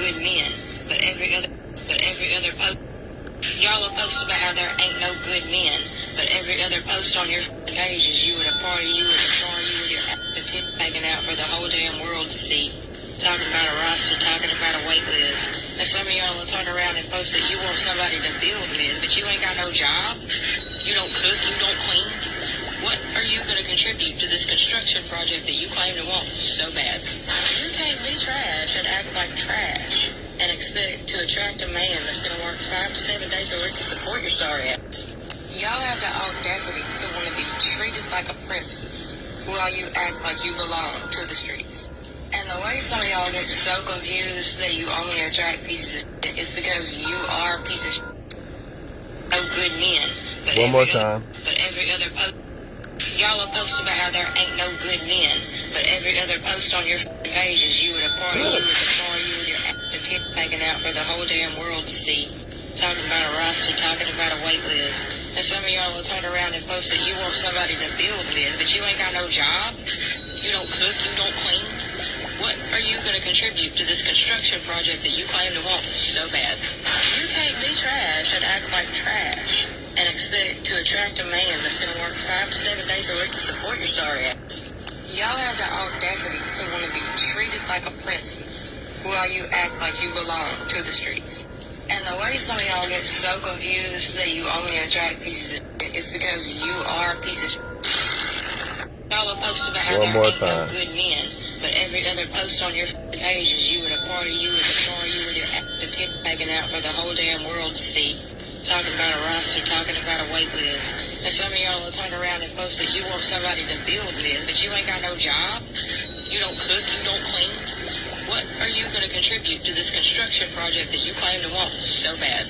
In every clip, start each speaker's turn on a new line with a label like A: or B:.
A: good men, but every other post, y'all will post about how there ain't no good men, but every other post on your page is you at a party, you at a bar, you with your tip hanging out for the whole damn world to see, talking about a roster, talking about a wait list. And some of y'all will turn around and post that you want somebody to build with, but you ain't got no job, you don't cook, you don't clean. What are you going to contribute to this construction project that you claim to want so bad? You can't be trash and act like trash and expect to attract a man that's going to work 5 to 7 days a week to support your sorry ass. Y'all have the audacity to want to be treated like a princess while you act like you belong to the streets. And the way some of y'all get so confused that you only attract pieces of shit is because you are a piece of shit. No good men. But
B: One more time.
A: But every other post, y'all will post about how there ain't no good men, but every other post on your page is you at a party, you at a bar, you with your tip hanging out for the whole damn world to see, talking about a roster, talking about a wait list. And some of y'all will turn around and post that you want somebody to build with, but you ain't got no job, you don't cook, you don't clean. What are you going to contribute to this construction project that you claim to want so bad? You can't be trash and act like trash and expect to attract a man that's going to work 5 to 7 days a week to support your sorry ass. Y'all have the audacity to want to be treated like a princess while you act like you belong to the streets. And the way some of y'all get so confused that you only attract pieces of shit is because you are a piece of shit. Y'all will post about how there ain't no good men, but every other post on your page is you at a party, you at a bar, you with your tip hanging out for the whole damn world to see, talking about a roster, talking about a wait list. And some of y'all will turn around and post that you want somebody to build with, but you ain't got no job, you don't cook, you don't clean. What are you going to contribute to this construction project that you claim to want so bad?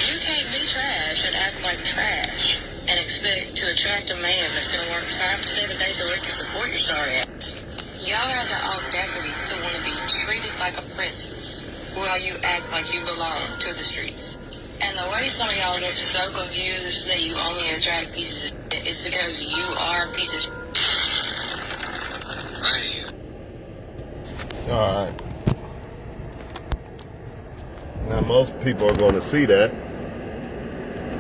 A: You can't be trash and act like trash and expect to attract a man that's going to work 5 to 7 days a week to support your sorry ass. Y'all have the audacity to want to be treated like a princess while you act like you belong to the streets. And the way some of y'all get so confused that you only attract pieces of shit is because you are a piece of shit.
B: All right. Now, most people are going to see that,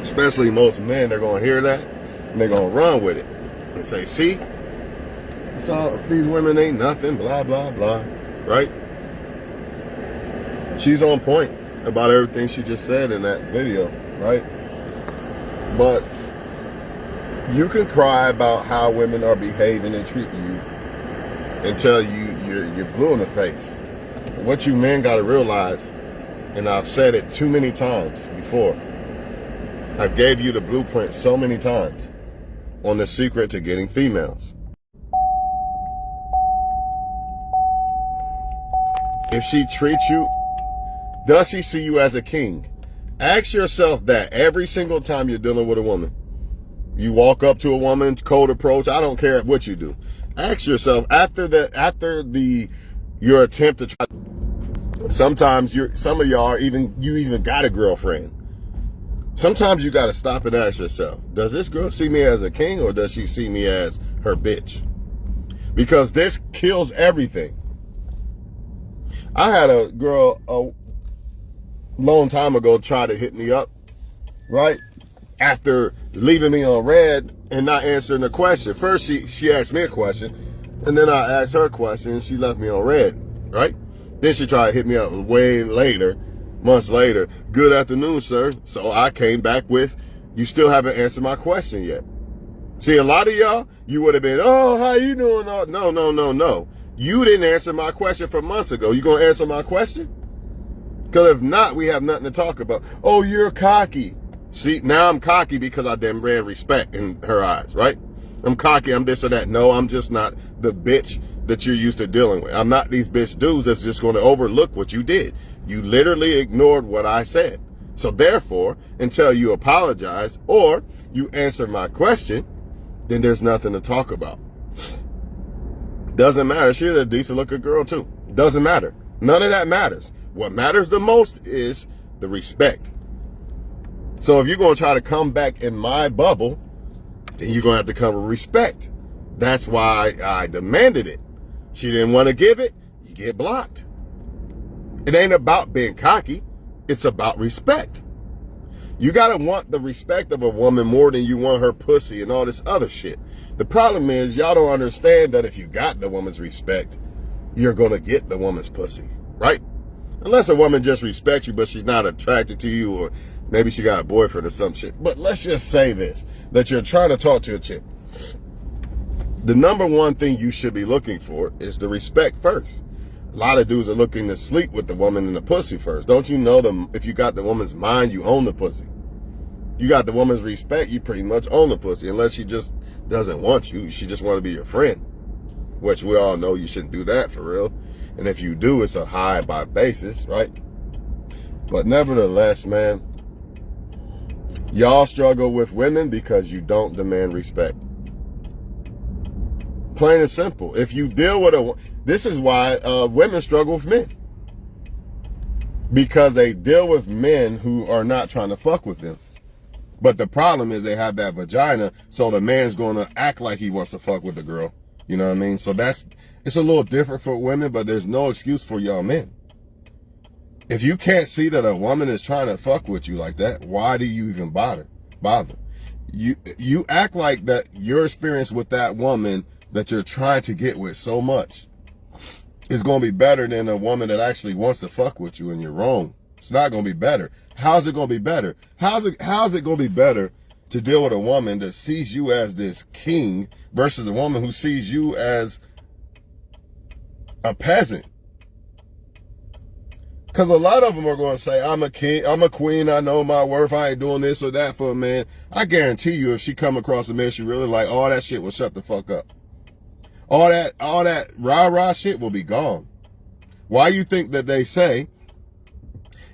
B: especially most men. They're going to hear that, and they're going to run with it and say, see, so these women ain't nothing, blah, blah, blah, right? She's on point about everything she just said in that video, right? But you can cry about how women are behaving and treating you until you're blue in the face. What you men got to realize, and I've said it too many times before, I gave you the blueprint so many times on the secret to getting females. If she treats you, does she see you as a king? Ask yourself that every single time you're dealing with a woman. You walk up to a woman, cold approach, I don't care what you do. Ask yourself after your attempt to try. Sometimes some of y'all you even got a girlfriend. Sometimes you got to stop and ask yourself, does this girl see me as a king or does she see me as her bitch? Because this kills everything. I had a girl a long time ago try to hit me up, right? After leaving me on red and not answering the question. First, she asked me a question, and then I asked her a question, and she left me on red, right? Then she tried to hit me up way later, months later. Good afternoon, sir. So I came back with, you still haven't answered my question yet. See, a lot of y'all, you would have been, oh, how you doing? No. You didn't answer my question from months ago. You gonna answer my question? Because if not, we have nothing to talk about. Oh, you're cocky. See, now I'm cocky because I demand respect in her eyes, right? I'm cocky, I'm this or that. No, I'm just not the bitch that you're used to dealing with. I'm not these bitch dudes that's just going to overlook what you did. You literally ignored what I said. So therefore, until you apologize or you answer my question, then there's nothing to talk about. Doesn't matter. She's a decent looking girl too. Doesn't matter. None of that matters. What matters the most is the respect. So if you're going to try to come back in my bubble, then you're going to have to come with respect. That's why I demanded it. She didn't want to give it, you get blocked. It ain't about being cocky. It's about respect. You gotta want the respect of a woman more than you want her pussy and all this other shit. The problem is y'all don't understand that if you got the woman's respect, you're gonna get the woman's pussy, right? Unless a woman just respects you, but she's not attracted to you, or maybe she got a boyfriend or some shit. But let's just say this, that you're trying to talk to a chick. The number one thing you should be looking for is the respect first. A lot of dudes are looking to sleep with the woman and the pussy first. Don't you know them? If you got the woman's mind, you own the pussy. You got the woman's respect, you pretty much own the pussy. Unless she just doesn't want you. She just want to be your friend. Which we all know you shouldn't do that for real. And if you do, it's a high by basis, right? But nevertheless, man, y'all struggle with women because you don't demand respect. Plain and simple. If you deal with this is why women struggle with men. Because they deal with men who are not trying to fuck with them. But the problem is they have that vagina, so the man's going to act like he wants to fuck with the girl. You know what I mean? So it's a little different for women, but there's no excuse for y'all men. If you can't see that a woman is trying to fuck with you like that, why do you even bother? You act like that your experience with that woman that you're trying to get with so much is going to be better than a woman that actually wants to fuck with you, and you're wrong. It's not going to be better. How's it going to be better? How's it going to be better to deal with a woman that sees you as this king versus a woman who sees you as a peasant? Because a lot of them are going to say, I'm a king, I'm a queen, I know my worth, I ain't doing this or that for a man. I guarantee you, if she come across a man she really like, all that shit will shut the fuck up. All that rah-rah shit will be gone. Why you think that they say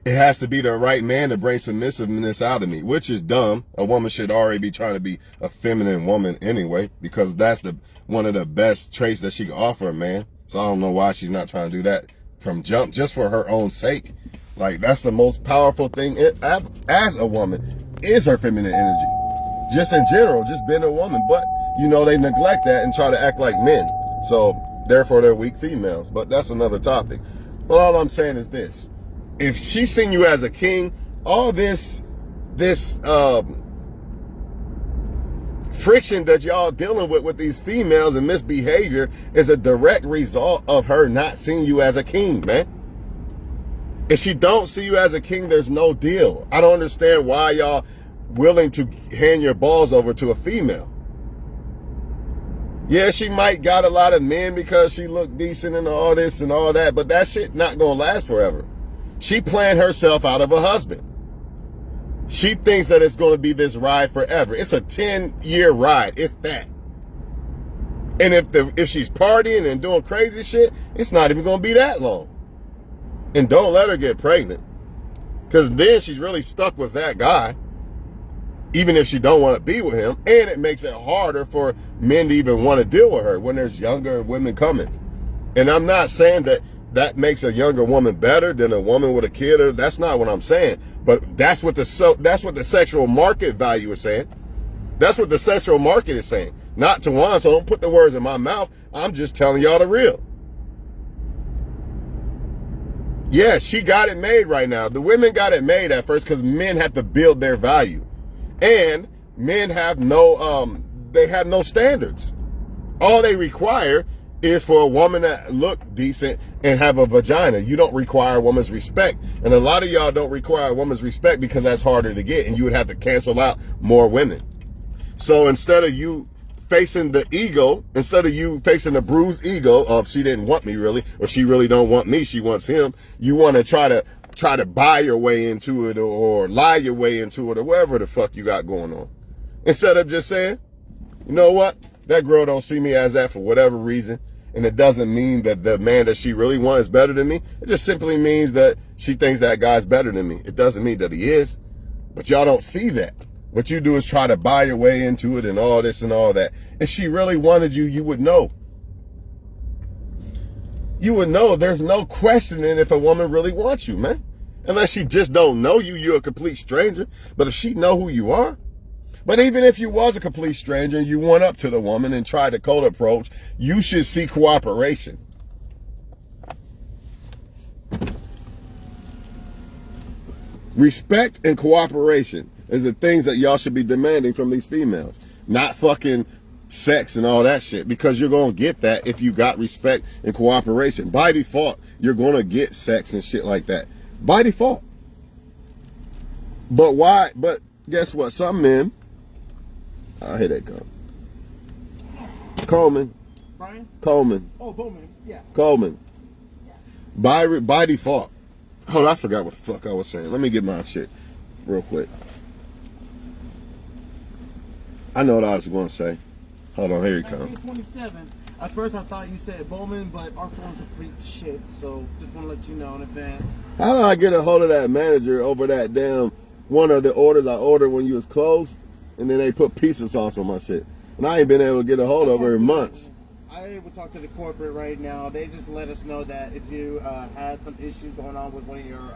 B: it has to be the right man to bring submissiveness out of me, which is dumb. A woman should already be trying to be a feminine woman anyway, because that's one of the best traits that she can offer a man. So I don't know why she's not trying to do that from jump, just for her own sake. Like, that's the most powerful thing as a woman is her feminine energy. Just in general, just being a woman. But, you know, they neglect that and try to act like men. So, therefore, they're weak females. But that's another topic. But all I'm saying is this. If she's seen you as a king, all this friction that y'all dealing with these females and misbehavior is a direct result of her not seeing you as a king, man. If she don't see you as a king, there's no deal. I don't understand why y'all willing to hand your balls over to a female. Yeah, she might got a lot of men because she look decent and all this and all that, but that shit not gonna last forever. She planned herself out of a husband. She thinks that it's going to be this ride forever. It's a 10-year ride, if that. And if she's partying and doing crazy shit, it's not even going to be that long. And don't let her get pregnant. Because then she's really stuck with that guy, even if she don't want to be with him. And it makes it harder for men to even want to deal with her when there's younger women coming. And I'm not saying that makes a younger woman better than a woman with a kid. Or that's not what I'm saying. But that's what the sexual market value is saying. That's what the sexual market is saying. Not Tawan, so don't put the words in my mouth. I'm just telling y'all the real. Yeah, she got it made right now. The women got it made at first because men have to build their value. And men have they have no standards. All they require is for a woman that look decent and have a vagina. You don't require a woman's respect. And a lot of y'all don't require a woman's respect because that's harder to get, and you would have to cancel out more women. So instead of you facing the ego, instead of you facing the bruised ego of she didn't want me really, or she really don't want me, she wants him, you want to try to buy your way into it or lie your way into it or whatever the fuck you got going on. Instead of just saying, you know what? That girl don't see me as that for whatever reason. And it doesn't mean that the man that she really wants is better than me. It just simply means that she thinks that guy's better than me. It doesn't mean that he is. But y'all don't see that. What you do is try to buy your way into it and all this and all that. If she really wanted you, you would know. You would know. There's no questioning if a woman really wants you, man. Unless she just don't know you, you're a complete stranger. But if she know who you are, but even if you was a complete stranger and you went up to the woman and tried to cold approach, you should see cooperation. Respect and cooperation is the things that y'all should be demanding from these females. Not fucking sex and all that shit, because you're going to get that if you got respect and cooperation. By default, you're going to get sex and shit like that. By default. But why? But guess what? Some men, here they come. Coleman.
C: Brian?
B: Coleman.
C: Oh, Bowman. Yeah.
B: Coleman. By default. Hold on, I forgot what the fuck I was saying. Let me get my shit real quick. I know what I was going to say. Hold on, here you come.
C: 1927. At first I thought you said Bowman, but our phones are pretty shit, so just want to let you know in advance.
B: How do I get a hold of that manager over that damn one of the orders I ordered when you was closed, and then they put pizza sauce on my shit, and I ain't been able to get a hold of her in months.
C: I will talk to the corporate right now. They just let us know that if you had some issues going on with one of your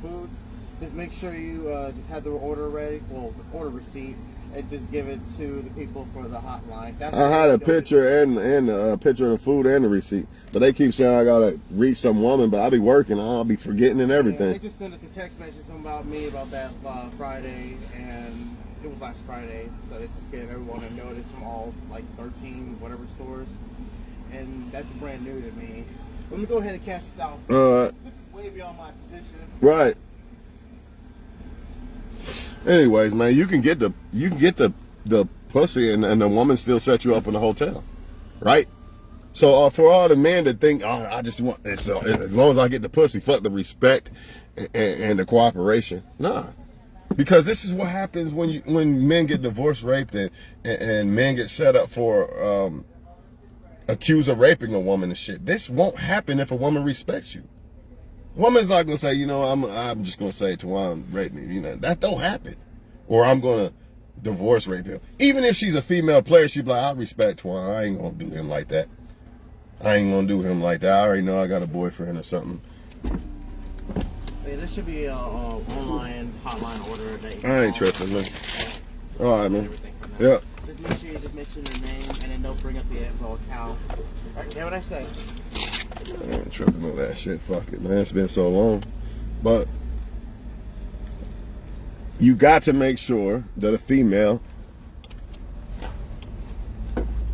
C: foods, just make sure you just have the order ready, well, the order receipt, and just give it to the people for the hotline. That's
B: I had a picture and a picture of the food and the receipt, but they keep saying I gotta reach some woman, but I be working, I'll be forgetting and everything.
C: Yeah, they just sent us a text message about me about that Friday, and it was last Friday, so they just gave everyone a notice from all like 13 whatever stores, and that's brand new to me. Let me go ahead and cash this out. This is way beyond my position.
B: Right. Anyways, man, you can get the pussy and the woman still set you up in the hotel, right? So for all the men that think, oh, I just want it, so as long as I get the pussy, fuck the respect and the cooperation. Nah, because this is what happens when men get divorced, raped, and men get set up for accused of raping a woman and shit. This won't happen if a woman respects you. Woman's not gonna say, you know, I'm just gonna say Tawan raped me. You know, that don't happen. Or I'm gonna divorce rape him. Even if she's a female player, she'd be like, I respect Tawan. I ain't gonna do him like that. I ain't gonna do him like that. I already know I got a boyfriend or something.
C: Yeah, this should be an online hotline order. That
B: I ain't tripping, man. All right, man. Yeah.
C: Just make sure you just mention the name, and then they'll bring up the info account. All right, yeah, what I say?
B: I ain't tripping on that shit. Fuck it, man. It's been so long. But you got to make sure that a female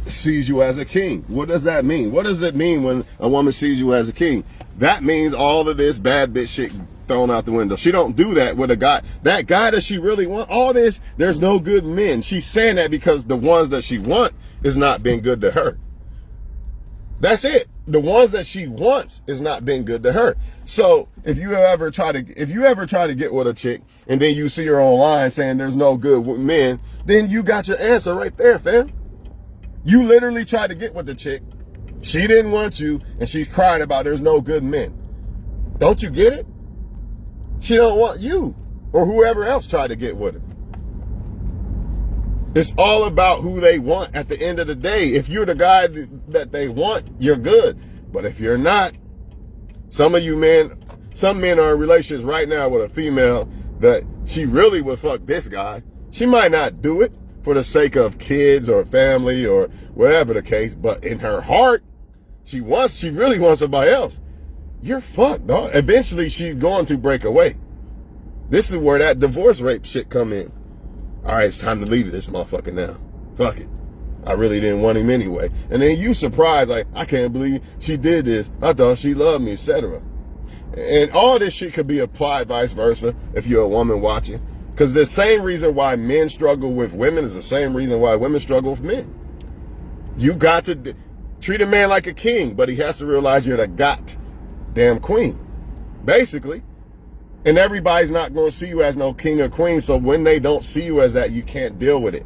B: sees you as a king. What does that mean? What does it mean when a woman sees you as a king? That means all of this bad bitch shit thrown out the window. She don't do that with a guy. That guy that she really want, all this, there's no good men. She's saying that because the ones that she want is not being good to her. That's it. The ones that she wants is not being good to her. So if you ever try to get with a chick and then you see her online saying there's no good men, then you got your answer right there, fam. You literally tried to get with the chick. She didn't want you, and she's crying about there's no good men. Don't you get it? She don't want you or whoever else tried to get with her. It's all about who they want at the end of the day. If you're the guy that they want, you're good. But if you're not, some men are in relationships right now with a female that she really would fuck this guy. She might not do it for the sake of kids or family or whatever the case, but in her heart, she really wants somebody else. You're fucked, dog. Eventually, she's going to break away. This is where that divorce rape shit come in. All right, it's time to leave this motherfucker now. Fuck it. I really didn't want him anyway. And then you surprised, like, I can't believe she did this. I thought she loved me, etc. And all this shit could be applied vice versa if you're a woman watching. Because the same reason why men struggle with women is the same reason why women struggle with men. You got to treat a man like a king, but he has to realize you're the goddamn queen, basically. And everybody's not going to see you as no king or queen. So when they don't see you as that, you can't deal with it.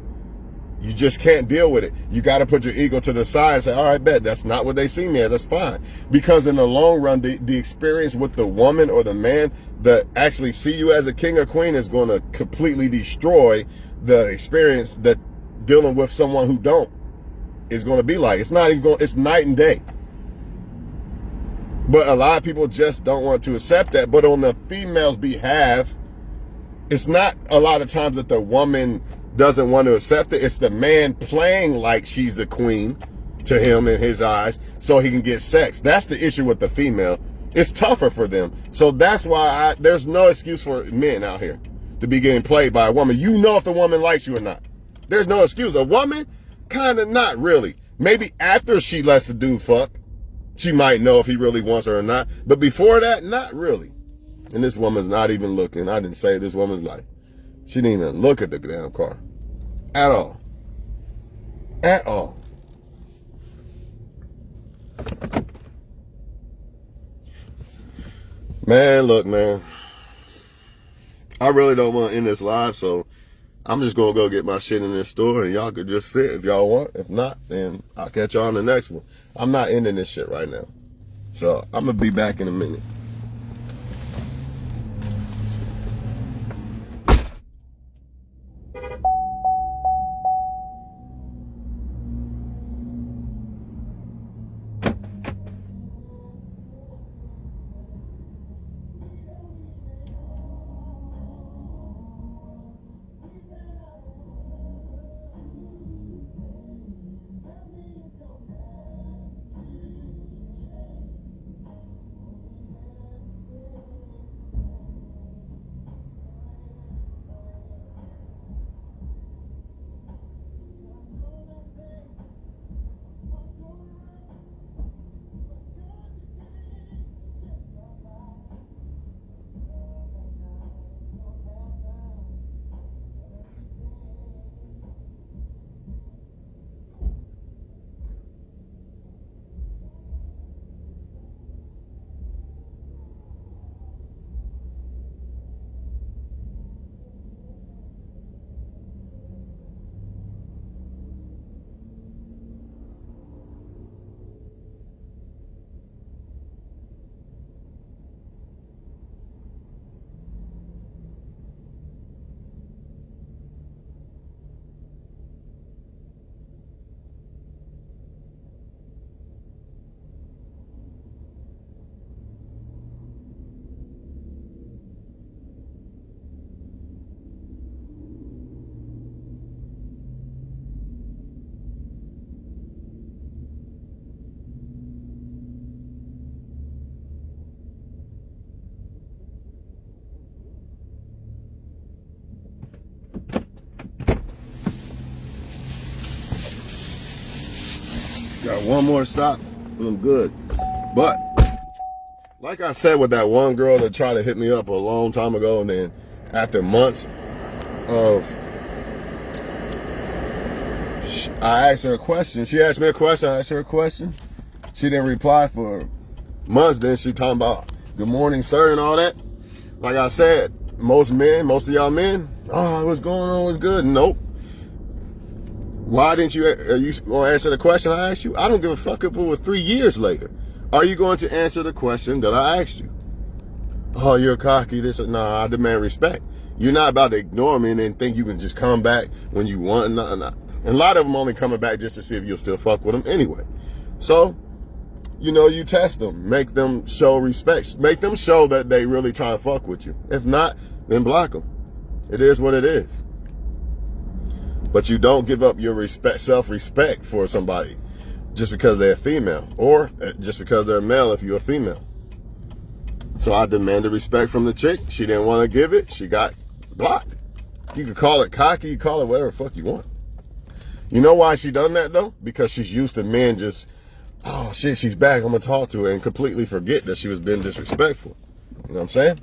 B: You just can't deal with it. You got to put your ego to the side and say, all right, bet that's not what they see me as. That's fine. Because in the long run, the experience with the woman or the man that actually see you as a king or queen is going to completely destroy the experience that dealing with someone who don't is going to be like. It's not even going, it's night and day. But a lot of people just don't want to accept that. But on the female's behalf, it's not a lot of times that the woman doesn't want to accept it. It's the man playing like she's the queen to him in his eyes so he can get sex. That's the issue with the female. It's tougher for them. So that's why there's no excuse for men out here to be getting played by a woman. You know if the woman likes you or not. There's no excuse. A woman, kind of not really. Maybe after she lets the dude fuck, she might know if he really wants her or not. But before that, not really. And this woman's not even looking. I didn't say this woman's life. She didn't even look at the damn car. At all. At all. Man, look, man. I really don't want to end this live, so I'm just going to go get my shit in this store, and y'all could just sit if y'all want. If not, then I'll catch y'all on the next one. I'm not ending this shit right now. So I'm going to be back in a minute. Got one more stop and I'm good. But like I said with that one girl that tried to hit me up a long time ago, and then after months of, I asked her a question. She asked me a question. I asked her a question. She didn't reply for months. Then she talking about good morning, sir, and all that. Like I said, most of y'all men, oh, what's going on? What's good? Nope. Why didn't you, are you going to answer the question I asked you? I don't give a fuck if it was 3 years later. Are you going to answer the question that I asked you? Oh, you're cocky, this, nah, I demand respect. You're not about to ignore me and then think you can just come back when you want. Nah. And a lot of them only coming back just to see if you'll still fuck with them anyway. So, you know, you test them, make them show respect, make them show that they really try to fuck with you. If not, then block them. It is what it is. But you don't give up your respect, self-respect for somebody just because they're female, or just because they're male if you're a female. So I demanded respect from the chick. She didn't want to give it. She got blocked. You could call it cocky, you call it whatever the fuck you want. You know why she done that though? Because she's used to men just, oh shit, she's back, I'm gonna talk to her, and completely forget that she was being disrespectful. You know what I'm saying?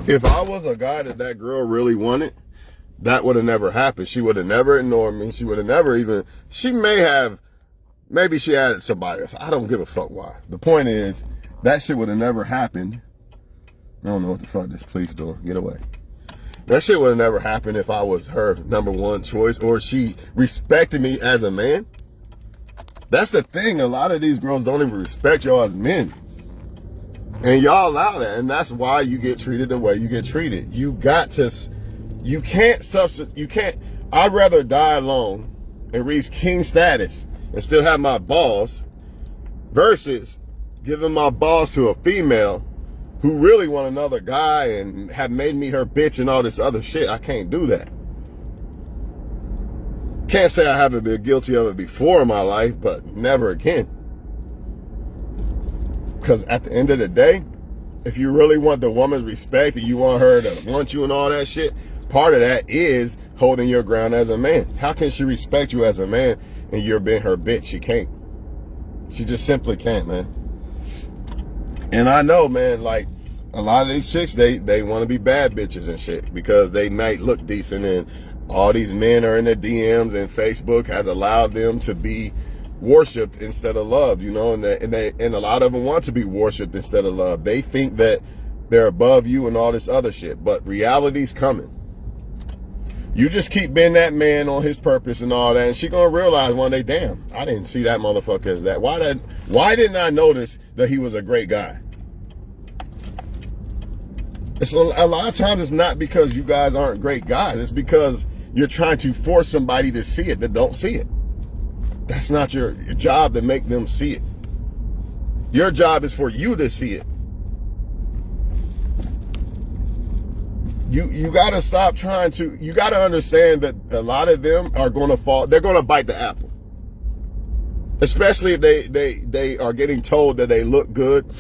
B: If I was a guy that girl really wanted, that would have never happened. She would have never ignored me. She would have never even, maybe she had somebody else. I don't give a fuck why. The point is, that shit would have never happened I don't know what the fuck this police doing. Get away. That shit would have never happened if I was her number one choice or she respected me as a man. That's the thing. A lot of these girls don't even respect y'all as men. And y'all allow that. And that's why you get treated the way you get treated. You can't, I'd rather die alone and reach king status and still have my balls versus giving my balls to a female who really want another guy and have made me her bitch and all this other shit. I can't do that. Can't say I haven't been guilty of it before in my life, but never again. Because at the end of the day, if you really want the woman's respect and you want her to want you and all that shit, part of that is holding your ground as a man. How can she respect you as a man and you're being her bitch? She can't. She just simply can't, man. And I know, man, like, a lot of these chicks, they want to be bad bitches and shit because they might look decent, and all these men are in their DMs, and Facebook has allowed them to be worshipped instead of loved, you know, and a lot of them want to be worshipped instead of loved. They think that they're above you and all this other shit, but reality's coming. You just keep being that man on his purpose and all that, and she gonna realize one day, damn, I didn't see that motherfucker as that. Why didn't I notice that he was a great guy? It's a lot of times it's not because you guys aren't great guys. It's because you're trying to force somebody to see it that don't see it. That's not your job to make them see it. Your job is for you to see it. You got to stop trying to, you got to understand that a lot of them are going to fall, they're going to bite the apple. Especially if they are getting told that they look good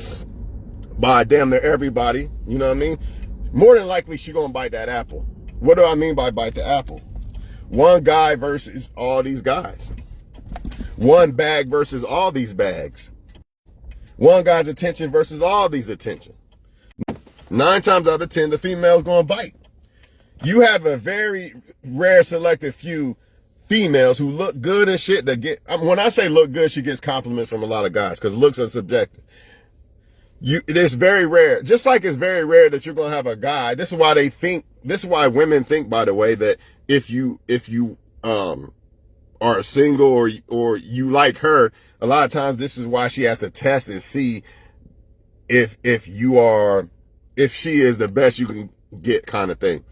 B: by damn near everybody, you know what I mean? More than likely she's going to bite that apple. What do I mean by bite the apple? One guy versus all these guys. One bag versus all these bags. One guy's attention versus all these attention. 9 times out of 10, the female's gonna bite. You have a very rare selected few females who look good and shit that get, when I say look good, she gets compliments from a lot of guys because looks are subjective. It is very rare. Just like it's very rare that you're gonna have a guy. This is why women think, by the way, that if you are single or you like her, a lot of times this is why she has to test and see if she is the best you can get, kind of thing.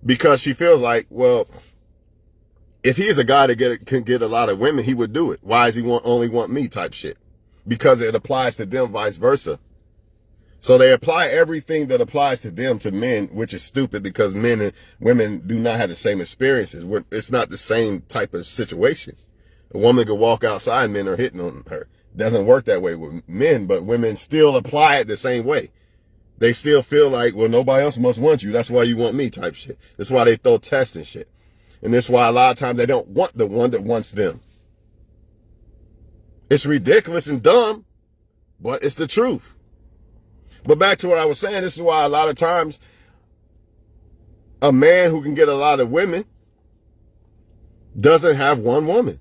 B: Because she feels like, well, if he's a guy that can get a lot of women, he would do it. Why does he only want me type shit? Because it applies to them, vice versa. So they apply everything that applies to them to men, which is stupid because men and women do not have the same experiences. It's not the same type of situation. A woman could walk outside and men are hitting on her. Doesn't work that way with men, but women still apply it the same way. They still feel like, well, nobody else must want you. That's why you want me type shit. That's why they throw tests and shit. And that's why a lot of times they don't want the one that wants them. It's ridiculous and dumb, but it's the truth. But back to what I was saying, this is why a lot of times a man who can get a lot of women doesn't have one woman.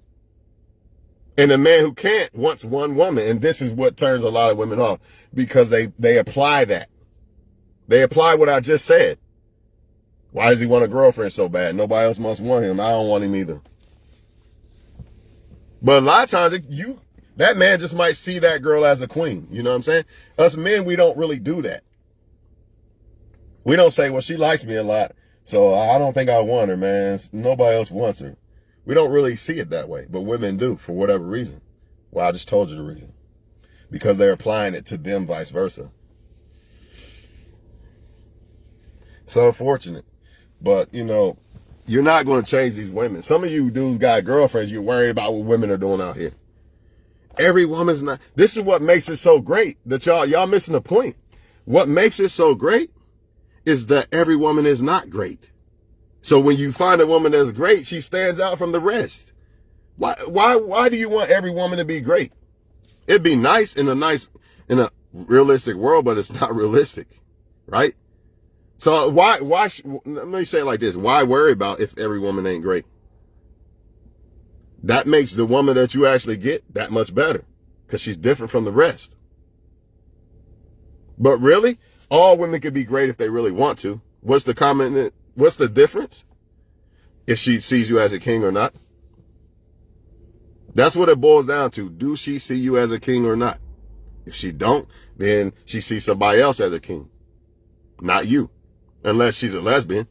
B: And a man who can't wants one woman. And this is what turns a lot of women off because they apply that. They apply what I just said. Why does he want a girlfriend so bad? Nobody else must want him. I don't want him either. But a lot of times that man just might see that girl as a queen. You know what I'm saying? Us men, we don't really do that. We don't say, well, she likes me a lot, so I don't think I want her, man. Nobody else wants her. We don't really see it that way, but women do for whatever reason. Well, I just told you the reason. Because they're applying it to them, vice versa. It's unfortunate. But, you know, you're not going to change these women. Some of you dudes got girlfriends, you're worried about what women are doing out here. Every woman's not. This is what makes it so great that y'all missing the point. What makes it so great is that every woman is not great. So when you find a woman that's great, she stands out from the rest. Why do you want every woman to be great? It'd be nice in a realistic world, but it's not realistic, right? So let me say it like this. Why worry about if every woman ain't great? That makes the woman that you actually get that much better because she's different from the rest. But really, All women could be great if they really want to. What's the difference? If she sees you as a king or not. That's what it boils down to. Do she see you as a king or not? If she don't, then she sees somebody else as a king. Not you. Unless she's a lesbian.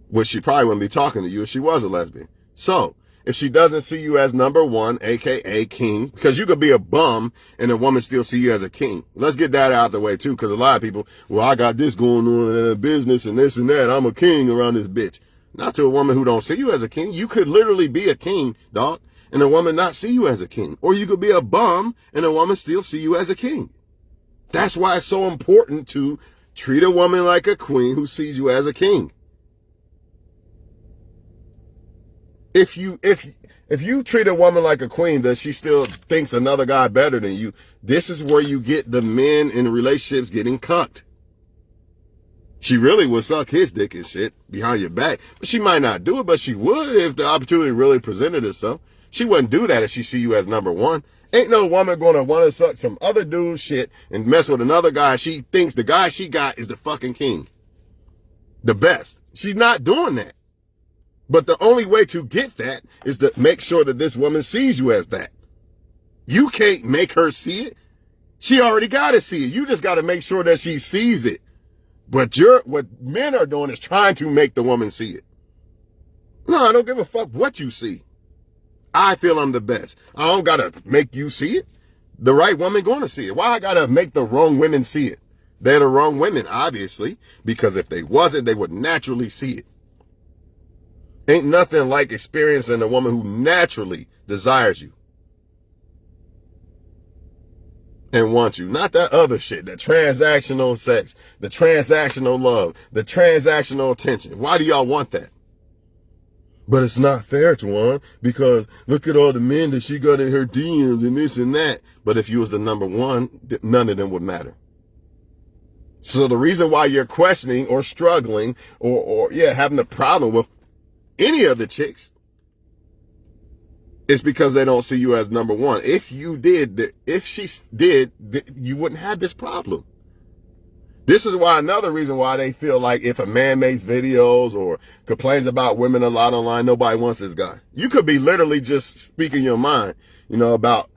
B: Which she probably wouldn't be talking to you if she was a lesbian. So, if she doesn't see you as number one, aka king, because you could be a bum and a woman still see you as a king. Let's get that out of the way too, because a lot of people, well, I got this going on in a business and this and that. I'm a king around this bitch. Not to a woman who don't see you as a king. You could literally be a king, dog, and a woman not see you as a king. Or you could be a bum and a woman still see you as a king. That's why it's so important to treat a woman like a queen who sees you as a king. If you treat a woman like a queen, does she still thinks another guy better than you? This is where you get the men in relationships getting cucked. She really would suck his dick and shit behind your back, but she might not do it, but she would if the opportunity really presented itself. She wouldn't do that if she see you as number one. Ain't no woman gonna want to suck some other dude's shit and mess with another guy. She thinks the guy she got is the fucking king. The best. She's not doing that. But the only way to get that is to make sure that this woman sees you as that. You can't make her see it. She already got to see it. You just got to make sure that she sees it. But what men are doing is trying to make the woman see it. No, I don't give a fuck what you see. I feel I'm the best. I don't got to make you see it. The right woman going to see it. Why I got to make the wrong women see it? They're the wrong women, obviously, because if they wasn't, they would naturally see it. Ain't nothing like experiencing a woman who naturally desires you and wants you. Not that other shit, the transactional sex, the transactional love, the transactional attention. Why do y'all want that? But it's not fair, Twan, because look at all the men that she got in her DMs and this and that. But if you was the number one, none of them would matter. So the reason why you're questioning or struggling or having a problem with any of the chicks, it's because they don't see you as number one. If she did, you wouldn't have this problem. This is why another reason why they feel like if a man makes videos or complains about women a lot online, nobody wants this guy. You could be literally just speaking your mind, about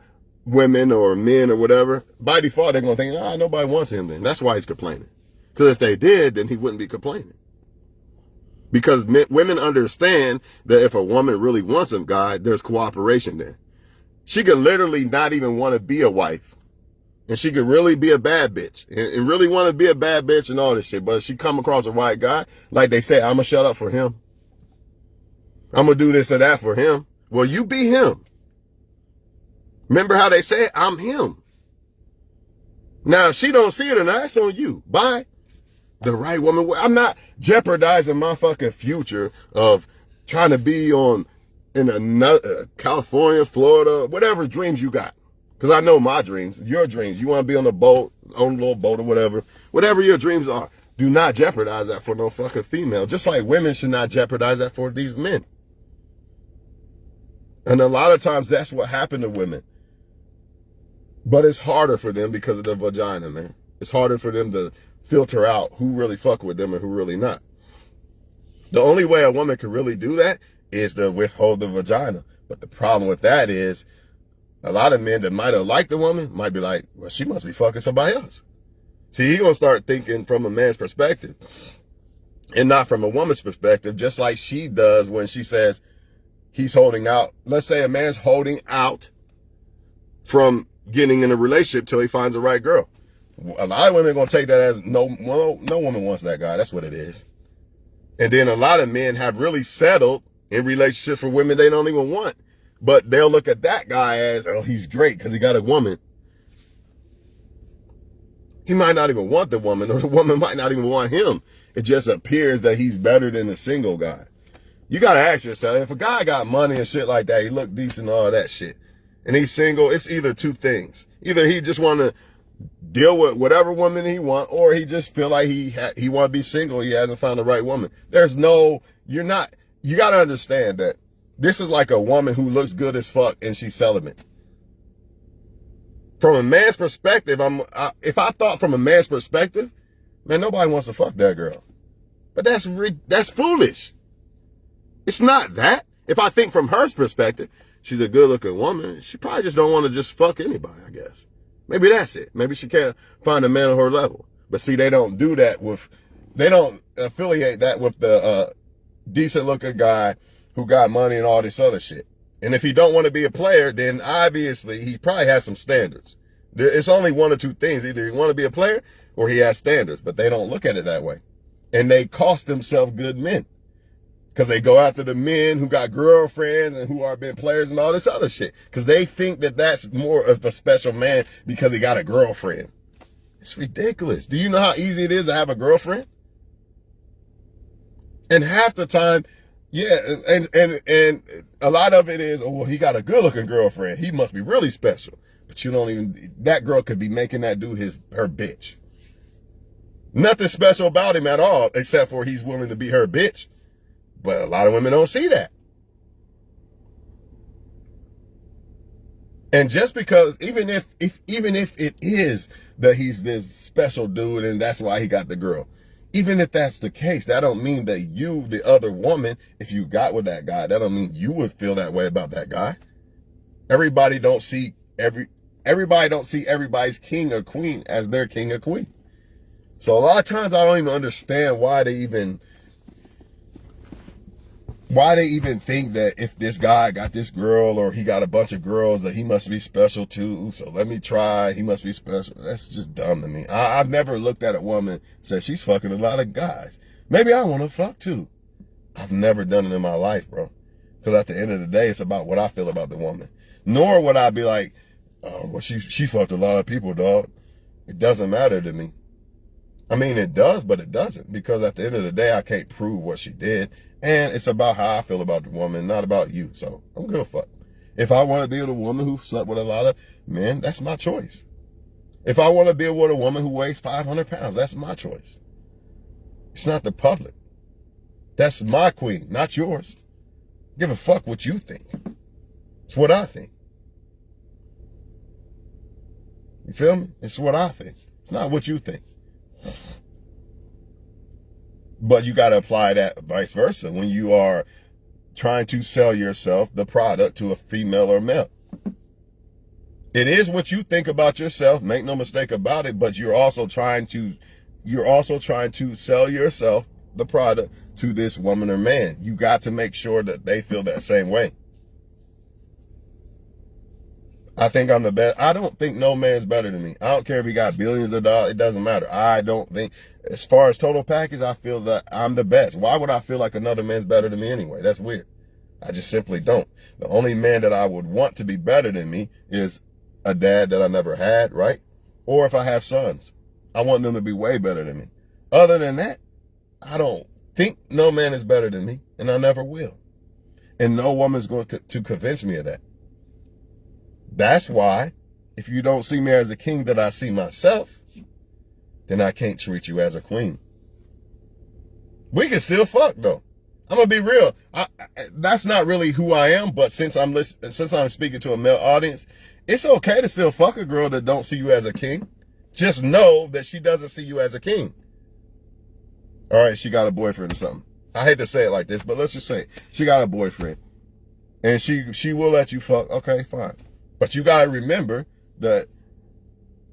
B: women or men or whatever. By default, they're going to think, nobody wants him then. That's why he's complaining. Because if they did, then he wouldn't be complaining. Because women understand that if a woman really wants a guy, there's cooperation there. She could literally not even want to be a wife. And she could really be a bad bitch. And really want to be a bad bitch and all this shit. But if she come across a right guy, like they say, I'm going to shut up for him. I'm going to do this or that for him. Well, you be him. Remember how they say, I'm him. Now, if she don't see it or not, that's on you. Bye. The right woman. I'm not jeopardizing my fucking future of trying to be in another California, Florida, whatever dreams you got. Because I know my dreams, your dreams. You want to be on a boat, on a little boat or whatever. Whatever your dreams are. Do not jeopardize that for no fucking female. Just like women should not jeopardize that for these men. And a lot of times that's what happened to women. But it's harder for them because of the vagina, man. It's harder for them to filter out who really fuck with them and who really not. The only way a woman can really do that is to withhold the vagina. But the problem with that is a lot of men that might have liked the woman might be like, well, she must be fucking somebody else. See, he's going to start thinking from a man's perspective and not from a woman's perspective, just like she does when she says he's holding out. Let's say a man's holding out from getting in a relationship till he finds the right girl. A lot of women are going to take that as no woman wants that guy. That's what it is. And then a lot of men have really settled in relationships for women they don't even want. But they'll look at that guy as, oh, he's great because he got a woman. He might not even want the woman, or the woman might not even want him. It just appears that he's better than a single guy. You got to ask yourself, if a guy got money and shit like that, he look decent and all that shit, and he's single, it's either two things. Either he just want to deal with whatever woman he want, or he just feel like he want to be single. He hasn't found the right woman. You got to understand that this is like a woman who looks good as fuck and she's celibate. from a man's perspective, if I thought from a man's perspective, man, nobody wants to fuck that girl. But that's foolish. It's not that. If I think from her perspective, she's a good-looking woman, she probably just don't want to just fuck anybody, I guess. Maybe that's it. Maybe she can't find a man on her level. But see, they don't do that they don't affiliate that with the decent-looking guy who got money and all this other shit. And if he don't want to be a player, then obviously he probably has some standards. It's only one or two things. Either he want to be a player or he has standards, but they don't look at it that way. And they cost themselves good men because they go after the men who got girlfriends and who are been players and all this other shit because they think that that's more of a special man because he got a girlfriend. It's ridiculous. Do you know how easy it is to have a girlfriend? And half the time, yeah, and a lot of it is, oh, well, he got a good-looking girlfriend. He must be really special. But you don't even, that girl could be making that dude her bitch. Nothing special about him at all, except for he's willing to be her bitch. But a lot of women don't see that. And just because, even if it is that he's this special dude and that's why he got the girl, even if that's the case, that don't mean that you, the other woman, if you got with that guy, that don't mean you would feel that way about that guy. Everybody don't see everybody's king or queen as their king or queen. So a lot of times I don't even understand why they even think that if this guy got this girl or he got a bunch of girls that he must be special too. So let me try. He must be special. That's just dumb to me. I've never looked at a woman and said she's fucking a lot of guys. Maybe I want to fuck too. I've never done it in my life, bro. Because at the end of the day, it's about what I feel about the woman. Nor would I be like, oh, well, she fucked a lot of people, dog. It doesn't matter to me. I mean, it does, but it doesn't. Because at the end of the day, I can't prove what she did. And it's about how I feel about the woman, not about you. So I'm good fuck. If I want to be with a woman who slept with a lot of men, that's my choice. If I want to be with a woman who weighs 500 pounds, that's my choice. It's not the public. That's my queen, not yours. Give a fuck what you think. It's what I think. You feel me? It's what I think. It's not what you think. But you got to apply that vice versa when you are trying to sell yourself, the product, to a female or male. It is what you think about yourself, make no mistake about it, but you're also trying to sell yourself, the product, to this woman or man. You got to make sure that they feel that same way. I think I'm the best. I don't think no man's better than me. I don't care if he got billions of dollars. It doesn't matter. I don't think, as far as total package, I feel that I'm the best. Why would I feel like another man's better than me anyway? That's weird. I just simply don't. The only man that I would want to be better than me is a dad that I never had, right? Or if I have sons, I want them to be way better than me. Other than that, I don't think no man is better than me, and I never will. And no woman's going to convince me of that. That's why, if you don't see me as a king that I see myself, then I can't treat you as a queen. We can still fuck, though. I'm gonna be real. That's not really who I am, but since I'm speaking to a male audience, it's okay to still fuck a girl that don't see you as a king. Just know that she doesn't see you as a king. All right, she got a boyfriend or something. I hate to say it like this, but let's just say she got a boyfriend, and she will let you fuck. Okay, fine. But you gotta remember that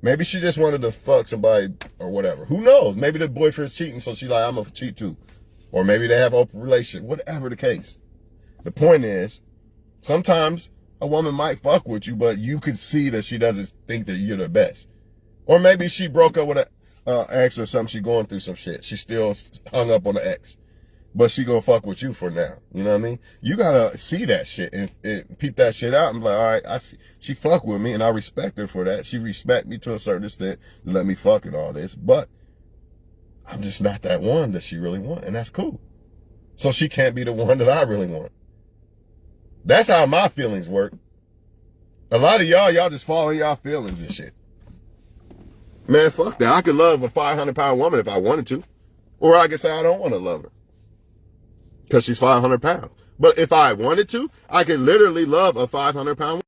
B: maybe she just wanted to fuck somebody or whatever. Who knows? Maybe the boyfriend's cheating, so she's like, I'm gonna cheat too. Or maybe they have an open relationship, whatever the case. The point is, sometimes a woman might fuck with you, but you could see that she doesn't think that you're the best. Or maybe she broke up with an ex or something, she going through some shit. She still hung up on the ex. But she gonna fuck with you for now. You know what I mean? You gotta see that shit and peep that shit out. And be like, all right, I see. She fuck with me and I respect her for that. She respect me to a certain extent to let me fuck and all this. But I'm just not that one that she really want. And that's cool. So she can't be the one that I really want. That's how my feelings work. A lot of y'all just fall in y'all feelings and shit. Man, fuck that. I could love a 500-pound woman if I wanted to. Or I could say I don't want to love her because she's 500 pounds. But if I wanted to, I could literally love a 500-pound woman.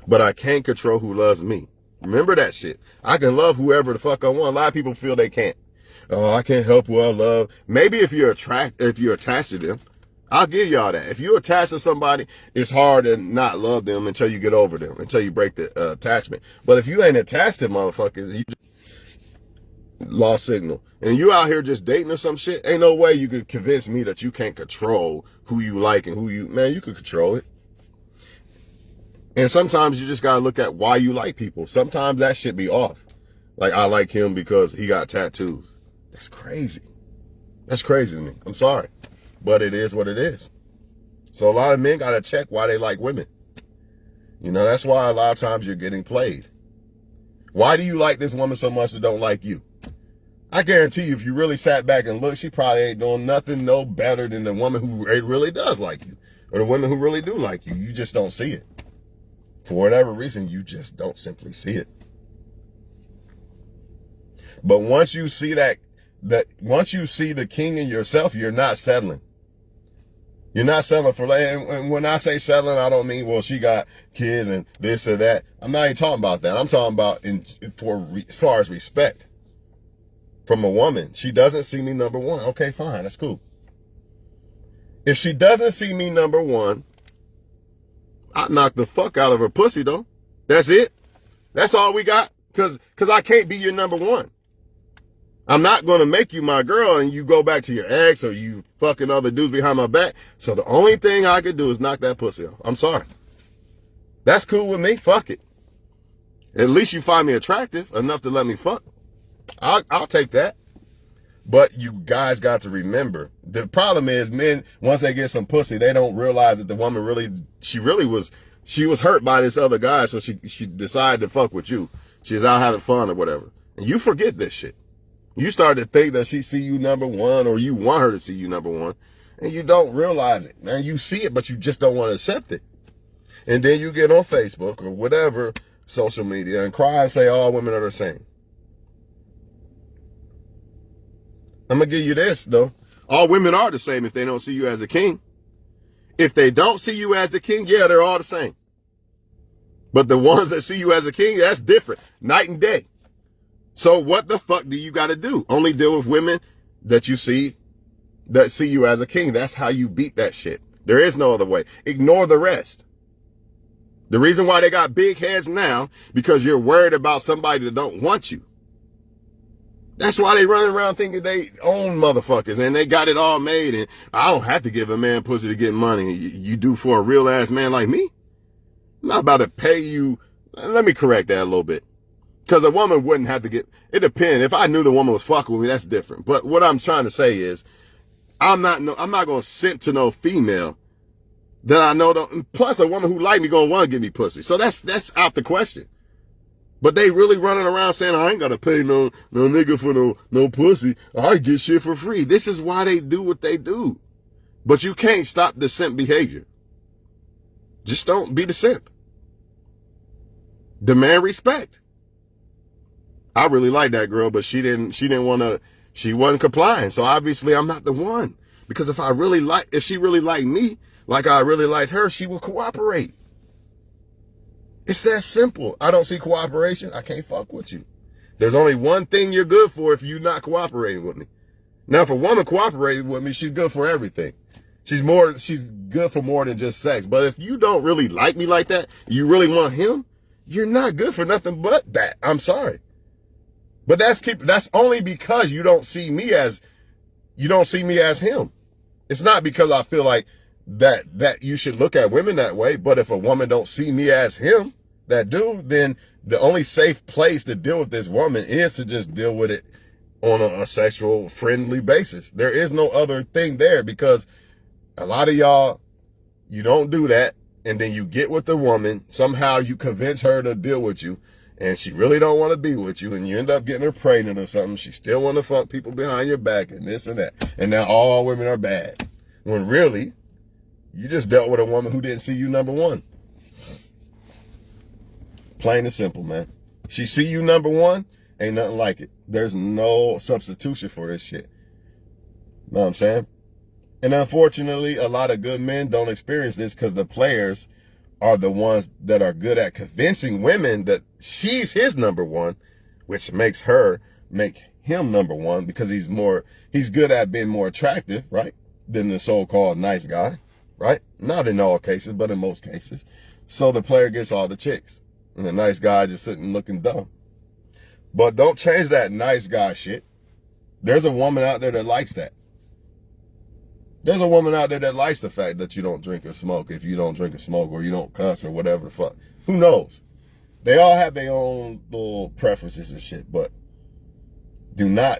B: but I can't control who loves me. Remember that shit. I can love whoever the fuck I want. A lot of people feel they can't. Oh, I can't help who I love. Maybe if you're attached to them, I'll give y'all that. If you're attached to somebody, it's hard to not love them until you get over them, until you break the attachment. But if you ain't attached to motherfuckers, you just lost signal, and you out here just dating or some shit, ain't no way you could convince me that you can't control who you like and who you, man, you could control it. And sometimes you just gotta look at why you like people. Sometimes that shit be off. Like, I like him because he got tattoos. That's crazy. That's crazy to me. I'm sorry. But it is what it is. So a lot of men gotta check why they like women. You know, that's why a lot of times you're getting played. Why do you like this woman so much that don't like you? I guarantee you, if you really sat back and looked, she probably ain't doing nothing no better than the woman who really does like you. Or the women who really do like you. You just don't see it. For whatever reason, you just don't simply see it. But once you see once you see the king in yourself, you're not settling. You're not settling for, and when I say settling, I don't mean, well, she got kids and this or that. I'm not even talking about that. I'm talking about as far as respect from a woman. She doesn't see me number one. Okay, fine. That's cool. If she doesn't see me number one, I knock the fuck out of her pussy, though. That's it. That's all we got. Cause I can't be your number one. I'm not going to make you my girl and you go back to your ex or you fucking other dudes behind my back. So the only thing I could do is knock that pussy off. I'm sorry. That's cool with me. Fuck it. At least you find me attractive enough to let me fuck. I'll take that. But you guys got to remember, the problem is men, once they get some pussy, they don't realize that the woman she was hurt by this other guy. So she decided to fuck with you. She's out having fun or whatever. And you forget this shit. You start to think that she see you number one or you want her to see you number one. And you don't realize it, man. You see it, but you just don't want to accept it. And then you get on Facebook or whatever social media and cry and say all women are the same. I'm going to give you this, though. All women are the same if they don't see you as a king. If they don't see you as the king, yeah, they're all the same. But the ones that see you as a king, that's different. Night and day. So what the fuck do you got to do? Only deal with women that you see that see you as a king. That's how you beat that shit. There is no other way. Ignore the rest. The reason why they got big heads now, because you're worried about somebody that don't want you. That's why they running around thinking they own motherfuckers and they got it all made. And I don't have to give a man pussy to get money. You do for a real ass man like me. I'm not about to pay you. Let me correct that a little bit. Because a woman wouldn't have to it depends. If I knew the woman was fucking with me, that's different. But what I'm trying to say is, I'm not going to simp to no female that I know don't. Plus a woman who like me going to want to give me pussy. So that's out the question. But they really running around saying, I ain't got to pay no nigga for no pussy. I get shit for free. This is why they do what they do. But you can't stop the simp behavior. Just don't be the simp. Demand respect. I really like that girl, but she wasn't complying. So obviously I'm not the one. Because if she really liked me, like I really liked her, she would cooperate. It's that simple. I don't see cooperation. I can't fuck with you. There's only one thing you're good for if you're not cooperating with me. Now, if a woman cooperates with me, she's good for everything. She's good for more than just sex. But if you don't really like me like that, you really want him, you're not good for nothing but that. I'm sorry. But that's only because you don't see me as him. It's not because I feel like that you should look at women that way. But if a woman don't see me as him, that dude, then the only safe place to deal with this woman is to just deal with it on a sexual friendly basis. There is no other thing there, because a lot of y'all, you don't do that. And then you get with the woman, somehow you convince her to deal with you, and she really don't want to be with you, and you end up getting her pregnant or something. She still want to fuck people behind your back and this and that. And now all women are bad. When really, you just dealt with a woman who didn't see you number one. Plain and simple, man. She see you number one, ain't nothing like it. There's no substitution for this shit. Know what I'm saying? And unfortunately, a lot of good men don't experience this because the players are the ones that are good at convincing women that she's his number one, which makes him number one because he's good at being more attractive, right? Than the so-called nice guy, right? Not in all cases, but in most cases. So the player gets all the chicks and the nice guy just sitting looking dumb. But don't change that nice guy shit. There's a woman out there that likes that. There's a woman out there that likes the fact that you don't drink or smoke if you don't drink or smoke or you don't cuss or whatever the fuck. Who knows? They all have their own little preferences and shit, but do not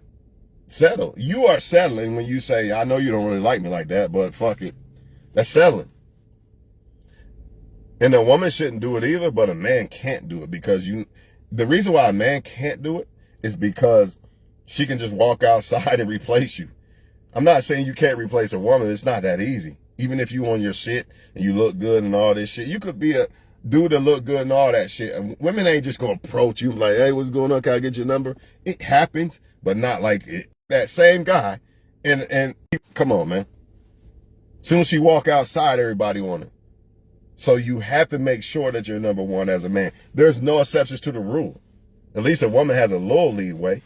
B: settle. You are settling when you say, I know you don't really like me like that, but fuck it. That's settling. And a woman shouldn't do it either, but a man can't do it because the reason why a man can't do it is because she can just walk outside and replace you. I'm not saying you can't replace a woman. It's not that easy. Even if you on your shit and you look good and all this shit, you could be a dude that look good and all that shit. And women ain't just gonna approach you like, hey, what's going on? Can I get your number? It happens, but not like it. That same guy. And come on, man. Soon as she walk outside, everybody on it. So you have to make sure that you're number one as a man. There's no exceptions to the rule. At least a woman has a little leeway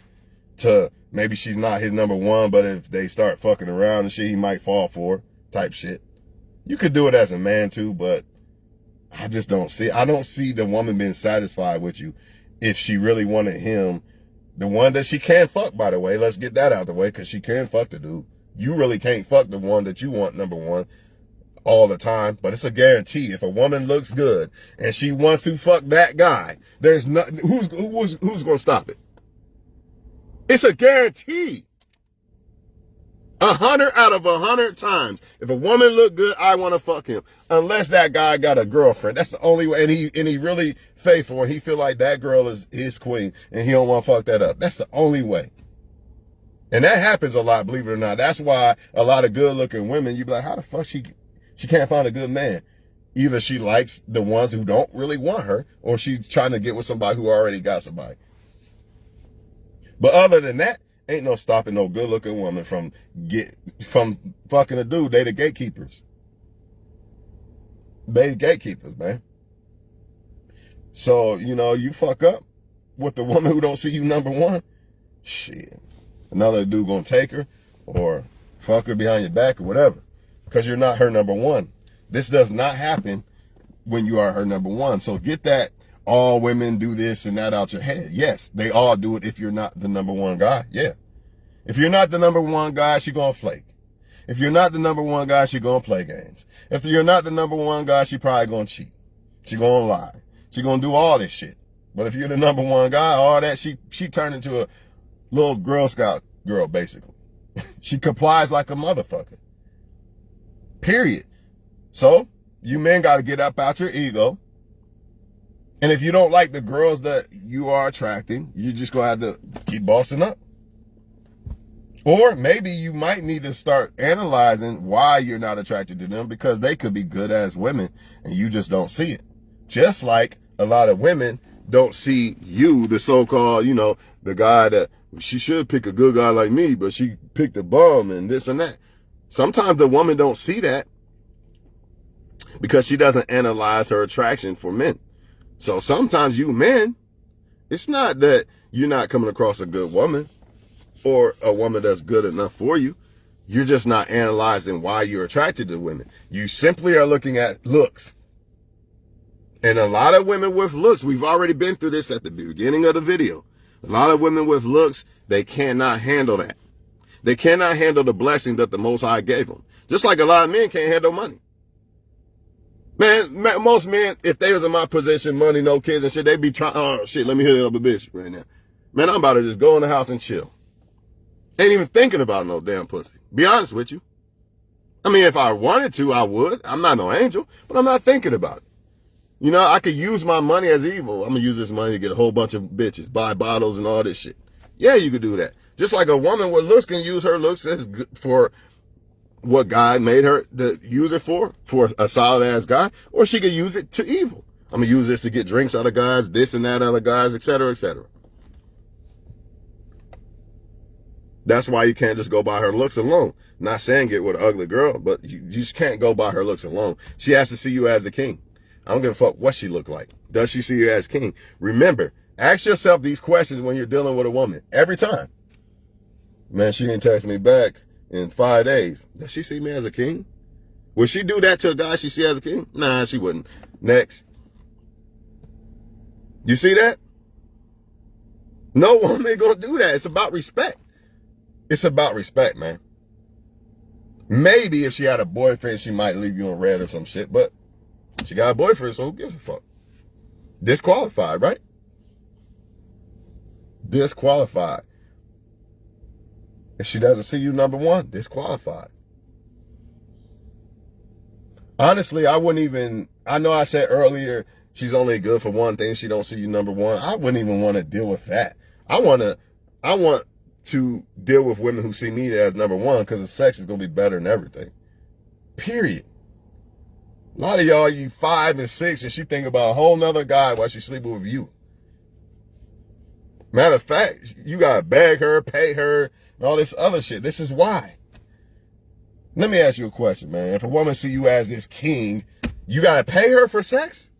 B: to maybe she's not his number one, but if they start fucking around and shit, he might fall for her type shit. You could do it as a man too, but I don't see the woman being satisfied with you if she really wanted him. The one that she can fuck, by the way, let's get that out the way, because she can fuck the dude. You really can't fuck the one that you want number one all the time, but it's a guarantee. If a woman looks good and she wants to fuck that guy, there's nothing. Who's gonna stop it? It's a guarantee. 100 out of 100 times. If a woman look good, I want to fuck him. Unless that guy got a girlfriend. That's the only way. And he really faithful and he feel like that girl is his queen and he don't want to fuck that up. That's the only way. And that happens a lot, believe it or not. That's why a lot of good looking women, you be like, how the fuck she can't find a good man? Either she likes the ones who don't really want her, or she's trying to get with somebody who already got somebody. But other than that, ain't no stopping no good looking woman from fucking a dude. They the gatekeepers. They the gatekeepers, man. So, you fuck up with the woman who don't see you number one, shit. Another dude gonna take her or fuck her behind your back or whatever. Because you're not her number one. This does not happen when you are her number one. So get that all women do this and that out your head. Yes, they all do it if you're not the number one guy. Yeah. If you're not the number one guy, she gonna flake. If you're not the number one guy, she gonna play games. If you're not the number one guy, she probably gonna cheat. She gonna lie. She gonna do all this shit. But if you're the number one guy, all that, she turned into a little Girl Scout girl, basically. She complies like a motherfucker. Period. So, you men gotta get up out your ego. And if you don't like the girls that you are attracting, you just gonna have to keep bossing up. Or maybe you might need to start analyzing why you're not attracted to them, because they could be good as women and you just don't see it. Just like a lot of women don't see you, the so-called, the guy that she should pick a good guy like me, but she picked a bum and this and that. Sometimes the woman don't see that because she doesn't analyze her attraction for men. So sometimes you men, it's not that you're not coming across a good woman or a woman that's good enough for you. You're just not analyzing why you're attracted to women. You simply are looking at looks. And a lot of women with looks, we've already been through this at the beginning of the video. A lot of women with looks, they cannot handle that. They cannot handle the blessing that the Most High gave them. Just like a lot of men can't handle money. Man, most men, if they was in my position, money, no kids and shit, they'd be trying, oh shit, let me hit up a bitch right now. Man, I'm about to just go in the house and chill. Ain't even thinking about no damn pussy. Be honest with you. I mean, if I wanted to, I would. I'm not no angel, but I'm not thinking about it. I could use my money as evil. I'm going to use this money to get a whole bunch of bitches, buy bottles and all this shit. Yeah, you could do that. Just like a woman with looks can use her looks as good for what God made her to use it for a solid ass guy, or she could use it to evil. I'm going to use this to get drinks out of guys, this and that out of guys, etc., etc. That's why you can't just go by her looks alone. Not saying get with an ugly girl, but you just can't go by her looks alone. She has to see you as a king. I don't give a fuck what she look like. Does she see you as king? Remember, ask yourself these questions when you're dealing with a woman. Every time. Man, she didn't text me back in 5 days. Does she see me as a king? Would she do that to a guy she see as a king? Nah, she wouldn't. Next. You see that? No woman ain't gonna do that. It's about respect. It's about respect, man. Maybe if she had a boyfriend, she might leave you on red or some shit, but she got a boyfriend, so who gives a fuck? Disqualified, right? Disqualified. If she doesn't see you number one, disqualified. Honestly, I wouldn't even, I know I said earlier, she's only good for one thing, she don't see you number one. I wouldn't even want to deal with that. I want to deal with women who see me as number one because the sex is going to be better than everything. Period. A lot of y'all, you 5 and 6, and she think about a whole nother guy while she's sleeping with you. Matter of fact, you got to beg her, pay her, and all this other shit. This is why. Let me ask you a question, man. If a woman see you as this king, you got to pay her for sex?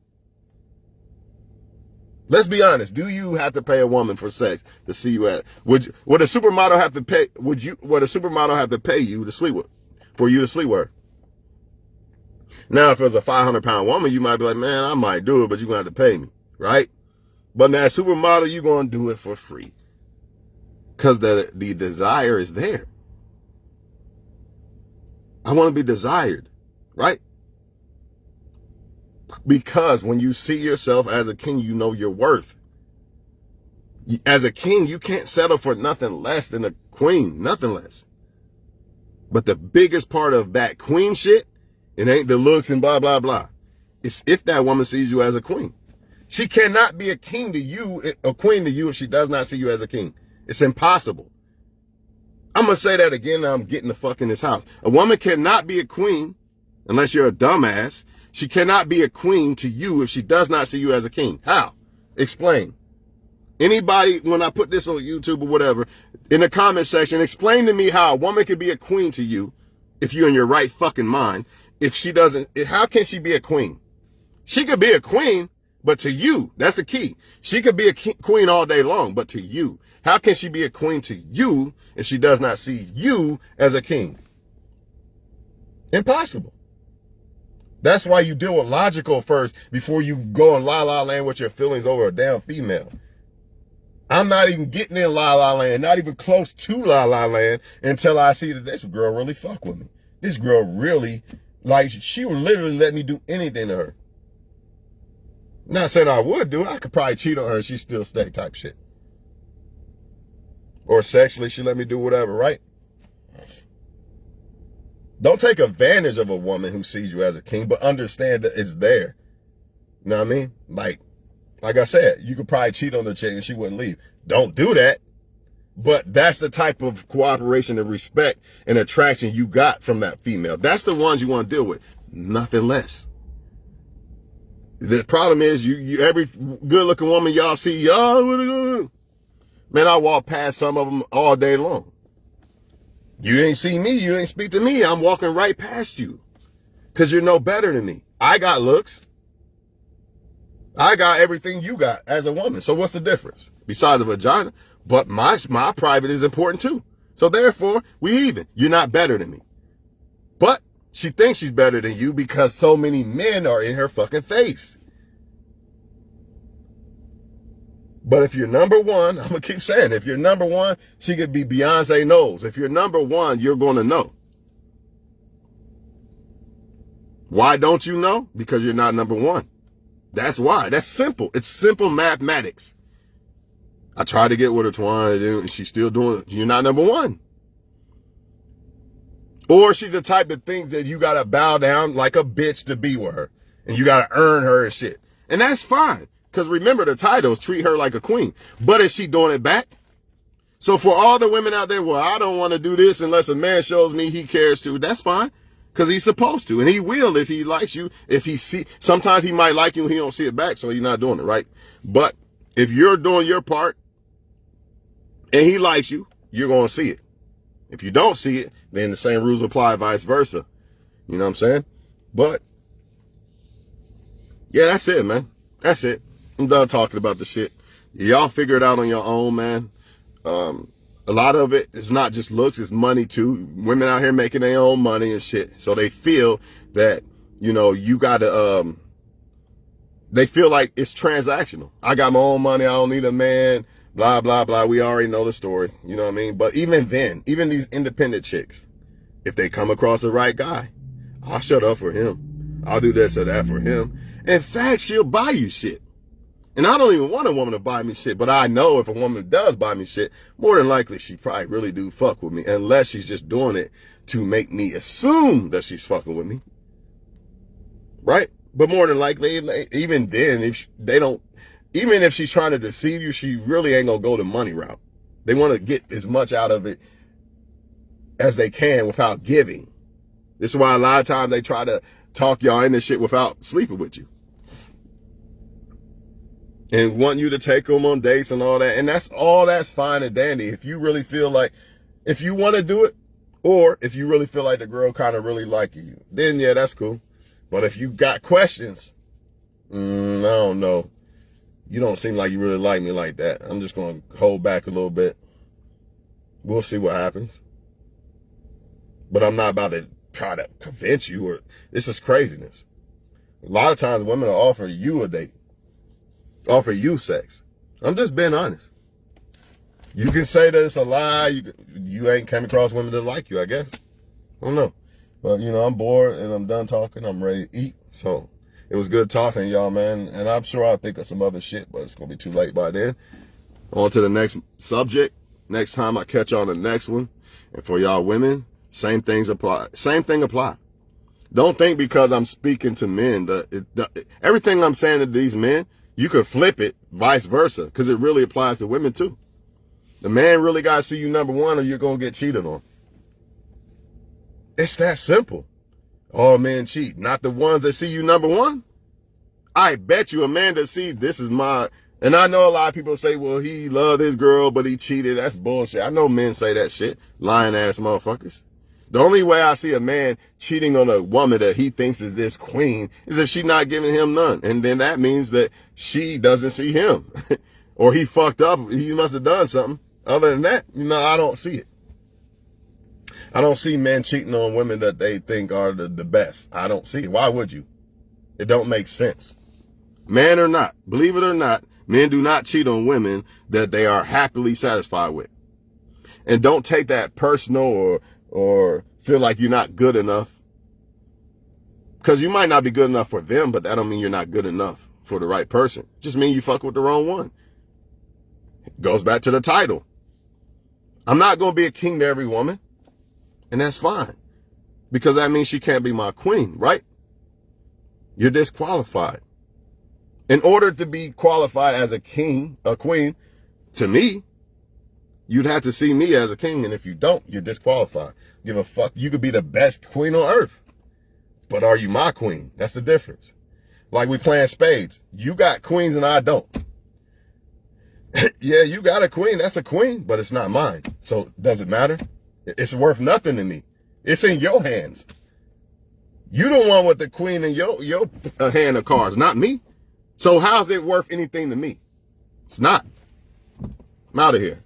B: Let's be honest. Do you have to pay a woman for sex to see you at? Would a supermodel have to pay? Would a supermodel have to pay you to sleep with, for you to sleep with her? Now, if it was a 500-pound woman, you might be like, man, I might do it, but you're gonna have to pay me, right? But now, supermodel, you're gonna do it for free, cause the desire is there. I want to be desired, right? Because when you see yourself as a king, you know your worth. As a king, you can't settle for nothing less than a queen, nothing less. But the biggest part of that queen shit, it ain't the looks and blah, blah, blah. It's if that woman sees you as a queen. She cannot be a king to you, a queen to you, if she does not see you as a king. It's impossible. I'm going to say that again, now I'm getting the fuck in this house. A woman cannot be a queen unless you're a dumbass. She cannot be a queen to you if she does not see you as a king. How? Explain. Anybody, when I put this on YouTube or whatever, in the comment section, explain to me how a woman could be a queen to you if you're in your right fucking mind. If she doesn't, how can she be a queen? She could be a queen, but to you, that's the key. She could be a queen all day long, but to you, how can she be a queen to you if she does not see you as a king? Impossible. That's why you deal with logical first before you go in la-la land with your feelings over a damn female. I'm not even getting in la-la land, not even close to la-la land until I see that this girl really fuck with me. This girl really, like, she would literally let me do anything to her. Not saying I would do it. I could probably cheat on her and she still stay type shit. Or sexually, she let me do whatever, right? Don't take advantage of a woman who sees you as a king, but understand that it's there. You know what I mean? Like I said, you could probably cheat on the chick and she wouldn't leave. Don't do that. But that's the type of cooperation and respect and attraction you got from that female. That's the ones you want to deal with. Nothing less. The problem is you every good looking woman y'all see, y'all, man, I walk past some of them all day long. You ain't see me, you ain't speak to me. I'm walking right past you because you're no better than me. I got looks. I got everything you got as a woman. So what's the difference? Besides the vagina, but my private is important too. So therefore, we even. You're not better than me. But she thinks she's better than you because so many men are in her fucking face. But if you're number one, I'm going to keep saying, if you're number one, she could be Beyonce knows. If you're number one, you're going to know. Why don't you know? Because you're not number one. That's why. That's simple. It's simple mathematics. I tried to get with her, Twan, and she's still doing it. You're not number one. Or she's the type that thinks that you got to bow down like a bitch to be with her. And you got to earn her and shit. And that's fine. Because remember, the titles treat her like a queen. But is she doing it back? So for all the women out there, well, I don't want to do this unless a man shows me he cares to. That's fine. Because he's supposed to. And he will if he likes you. If he see, sometimes he might like you and he don't see it back. So he's not doing it, right? But if you're doing your part and he likes you, you're going to see it. If you don't see it, then the same rules apply vice versa. You know what I'm saying? But Yeah, that's it, man. That's it. I'm done talking about the shit. Y'all figure it out on your own, man. A lot of it is not just looks, it's money too. Women out here making their own money and shit. So they feel that, you gotta, they feel like it's transactional. I got my own money, I don't need a man, blah, blah, blah. We already know the story, you know what I mean? But even then, even these independent chicks, if they come across the right guy, I'll shut up for him. I'll do this or that for him. In fact, she'll buy you shit. And I don't even want a woman to buy me shit, but I know if a woman does buy me shit, more than likely she probably really do fuck with me, unless she's just doing it to make me assume that she's fucking with me. Right? But more than likely, even then, even if she's trying to deceive you, she really ain't gonna go the money route. They want to get as much out of it as they can without giving. This is why a lot of times they try to talk y'all into shit without sleeping with you. And want you to take them on dates and all that. And that's fine and dandy. If you really feel like, if you want to do it, or if you really feel like the girl kind of really like you, then yeah, that's cool. But if you got questions, I don't know. You don't seem like you really like me like that. I'm just going to hold back a little bit. We'll see what happens. But I'm not about to try to convince you, or this is craziness. A lot of times women will offer you a date. Offer you sex. I'm just being honest. You can say that it's a lie. You ain't come across women that like you, I guess. I don't know. But, I'm bored and I'm done talking. I'm ready to eat. So it was good talking to y'all, man. And I'm sure I'll think of some other shit, but it's going to be too late by then. On to the next subject. Next time I catch you on the next one. And for y'all women, same things apply. Same thing apply. Don't think because I'm speaking to men that everything I'm saying to these men, you could flip it vice versa, because it really applies to women too. The man really got to see you number one, or you're going to get cheated on. It's that simple. All men cheat. Not the ones that see you number one. I bet you a man that sees this is my, and I know a lot of people say, well, he loved his girl, but he cheated. That's bullshit. I know men say that shit. Lying ass motherfuckers. The only way I see a man cheating on a woman that he thinks is this queen is if she's not giving him none. And then that means that she doesn't see him. Or he fucked up. He must have done something. Other than that, I don't see it. I don't see men cheating on women that they think are the best. I don't see it. Why would you? It don't make sense. Man or not, believe it or not, men do not cheat on women that they are happily satisfied with. And don't take that personal or feel like you're not good enough. Because you might not be good enough for them, but that don't mean you're not good enough for the right person. Just mean you fuck with the wrong one. It goes back to the title. I'm not going to be a king to every woman. And that's fine. Because that means she can't be my queen, right? You're disqualified. In order to be qualified as a king, a queen, to me, you'd have to see me as a king, and if you don't, you're disqualified. Give a fuck. You could be the best queen on earth, but are you my queen? That's the difference. Like we playing spades. You got queens and I don't. Yeah, you got a queen. That's a queen, but it's not mine. So does it matter? It's worth nothing to me. It's in your hands. You the one with the queen in your hand of cards, not me. So how's it worth anything to me? It's not. I'm out of here.